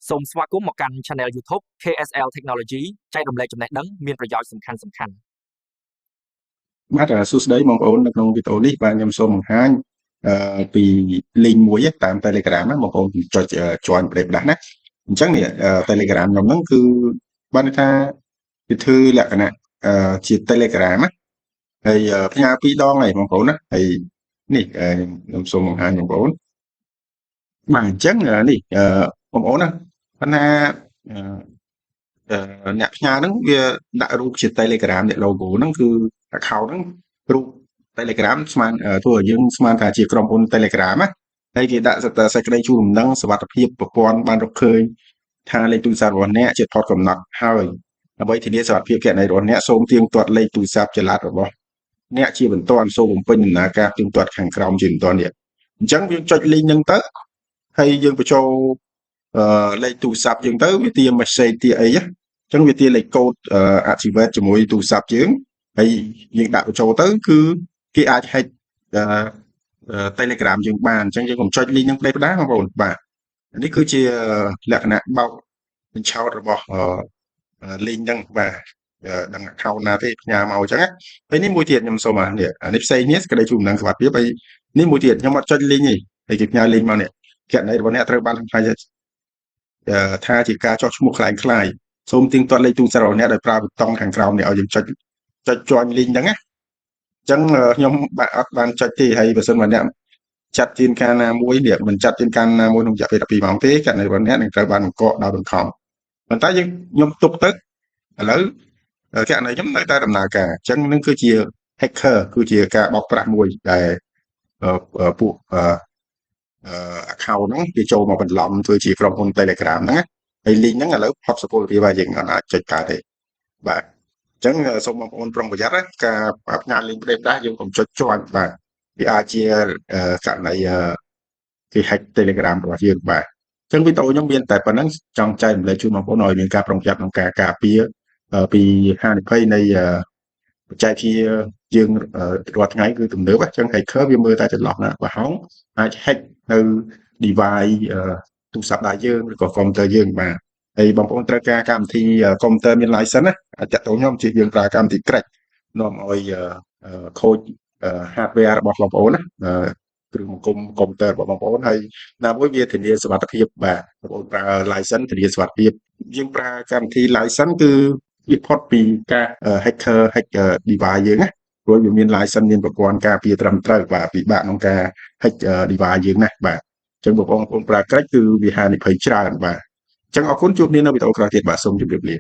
សូមស្វាគមន៍មកកាន់ Channel YouTube KSL Technology ចែករំលែកចំណេះដឹងមានប្រយោជន៍សំខាន់ៗបាទសួស្តីបងប្អូននៅក្នុងវីដេអូនេះបាទខ្ញុំសូមបង្ហាញពី link មួយតាម Telegram ណាបងប្អូនចុច join ប្រេផ្ដាស់ណាអញ្ចឹងនេះ Telegram ខ្ញុំហ្នឹងគឺបានថាវាធ្វើលក្ខណៈជា Telegram ណាហើយផ្ញើ2 ដងហើយបងប្អូនណាហើយនេះខ្ញុំសូមបង្ហាញបងប្អូនបាទអញ្ចឹងនេះបងប្អូនណាប៉ុន្តែអ្នកផ្ញើហ្នឹងវាដាក់រូបជា Telegram អ្នក logo ហ្នឹងគឺ account ហ្នឹងរូប Telegram ស្មានធ្វើឲ្យយើងស្មានថាជាក្រុមហ៊ុន Telegram ណាហើយគេដាក់សេចក្តីជូនដំណឹងសុវត្ថិភាពប្រព័ន្ធបានរកឃើញថាលេខទូរស័ព្ទរបស់អ្នកជាថតកំណត់ហើយដើម្បីធានាសុវត្ថិភាពគណនីរបស់អ្នកសូមទៀងទាត់លេខទូរស័ព្ទចល័តរបស់អ្នកជាបន្ទាន់សូមបំពេញដំណើរការទៀងទាត់ខាងក្រោមជាបន្ទាន់នេះអញ្ចឹងយើងចុច link ហ្នឹងទៅហើយយើងបញ្ចូលលេខទូរស័ព្ទយើងទៅវាទា message ទាអីអញ្ចឹងវាទាលេខកូដ activate ជាមួយទូរស័ព្ទយើងហើយយើងដាក់បញ្ចូលទៅគឺគេអាច hack Telegram យើងបានអញ្ចឹងយើងកុំចុច link ហ្នឹងផ្ដេសផ្ដាសបងប្អូនបាទនេះគឺជាលក្ខណៈបោកបញ្ឆោតរបស់ link ហ្នឹងបាទដឹង account ណាទេផ្ញើមកអញ្ចឹងហើយនេះមួយទៀតខ្ញុំសូមនេះផ្សេងនេះក្តីជូនដំណឹងសុវត្ថិភាពហើយនេះមួយទៀតខ្ញុំអត់ចុច link ទេហើយគេផ្ញើ link មកនេះគណនីរបស់អ្នកត្រូវបានផ្សាយថាជាការចោះឈ្មោះខ្លាំងៗសូមទៀងទាត់លេខទូរស័ព្ទរបស់អ្នកដោយប្រើប៊ូតុងខាងក្រោមនេះឲ្យយើងចុច join link ហ្នឹងណាអញ្ចឹងខ្ញុំអត់បានចុចទេហើយបើសិនមកអ្នកចាត់ទានការណាមួយនេះមិនចាត់ទានការណាមួយក្នុងរយៈពេល12ម៉ោងទេគណនីរបស់អ្នកនឹងត្រូវបានបង្កកដោយបង្ខំប៉ុន្តែខ្ញុំទុកទៅឥឡូវគណនីខ្ញុំនៅតែដំណើរការអញ្ចឹងនឹងគឺជា hacker គឺជាការបោកប្រាស់មួយដែលពួក account ហ្នឹងគេចូលមកបន្លំធ្វើជាក្រុមហ៊ុន Telegram ហ្នឹងណាហើយ link ហ្នឹងឥឡូវផុតសុពលភាពហើយយើងអាចចុចកើតទេបាទអញ្ចឹងសូមបងប្អូនប្រុងប្រយ័ត្នណាការផ្ញើ link ផ្ដេសផ្ដាសយើងកុំចុចជាប់បាទវាអាចជាករណីគេ hack Telegram របស់យើងបាទអញ្ចឹងវីដេអូខ្ញុំមានតែប៉ុណ្្នឹងចង់ចែករំលែកជូនបងប្អូនឲ្យមានការប្រុងប្រយ័ត្នក្នុងការការពារពីហានិភ័យនៃបច្ចេកវិទ្យាយើងរាល់ថ្ងៃគឺទំនើបអញ្ចឹង hacker វាមើលតែចន្លោះណាបើហោងអាច hack នៅ device ទូរស័ព្ទដៃយើងឬក៏ computer យើងបាទហើយបងប្អូនត្រូវការកម្មវិធី computer មាន license ណាអាចតាក់ទងខ្ញុំជិះយើងប្រើកម្មវិធី crack នាំឲ្យខូច hardware របស់បងប្អូនណាគ្រឿងបង្គុំ computer របស់បងប្អូនហើយណាមួយវាធានាសុវត្ថិភាពបាទបងប្អូនប្រើ license ធានាសុវត្ថិភាពយើងប្រើកម្មវិធី license គឺវាផុតពីការ hacker hack device យើងណាព្រោះវាមាន license មានប្រព័ន្ធការពារត្រឹមត្រូវបាទពិបាកក្នុងការ hack device យើងណាបាទអញ្ចឹងបងប្អូនប្រើ crack គឺវាហានិភ័យច្រើនបាទអញ្ចឹងអរគុណជួបគ្នានៅវីដេអូក្រោយទៀតបាទសូមជម្រាបលា